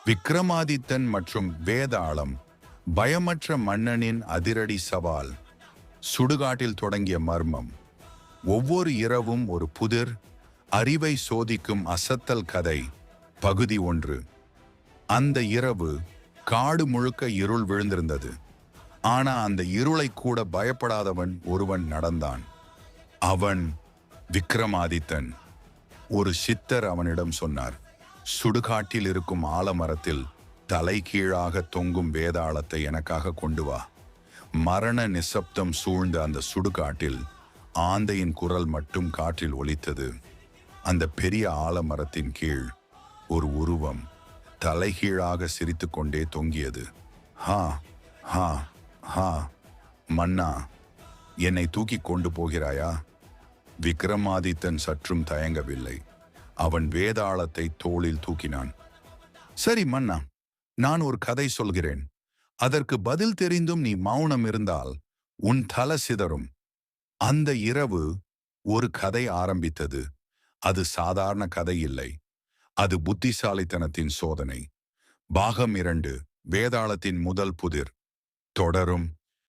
விக்ரமாதித்தன் மற்றும் வேதாளம். பயமற்ற மன்னனின் அதிரடி சவால். சுடுகாட்டில் தொடங்கிய மர்மம். ஒவ்வொரு இரவும் ஒரு புதிர், அறிவை சோதிக்கும் அசத்தல் கதை. பகுதி 1. அந்த இரவு காடு முழுக்க இருள் விழுந்திருந்தது. ஆனா அந்த இருளை கூட பயப்படாதவன் ஒருவன் நடந்தான். அவன் விக்ரமாதித்தன். ஒரு சித்தர் அவனிடம் சொன்னார், சுடுகாட்டில் இருக்கும் ஆலமரத்தில் தலை கீழாக தொங்கும் வேதாளத்தை எனக்காக கொண்டு வா. மரண நிசப்தம் சூழ்ந்த அந்த சுடுகாட்டில் ஆந்தையின் குரல் மட்டும் காற்றில் ஒலித்தது. அந்த பெரிய ஆலமரத்தின் கீழ் ஒரு உருவம் தலைகீழாக சிரித்து கொண்டே தொங்கியது. ஹா ஹா ஹா, மன்னா, என்னை தூக்கி கொண்டு போகிறாயா? விக்ரமாதித்தன் சற்றும் தயங்கவில்லை. அவன் வேதாளத்தை தோளில் தூக்கினான். சரி மன்னா, நான் ஒரு கதை சொல்கிறேன். அதற்கு பதில் தெரிந்தும் நீ மௌனம் இருந்தால் உன் தலை சிதறும். அந்த இரவு ஒரு கதை ஆரம்பித்தது. அது சாதாரண கதை இல்லை. அது புத்திசாலித்தனத்தின் சோதனை. பாகம் 2. வேதாளத்தின் முதல் புதிர். தொடரும்.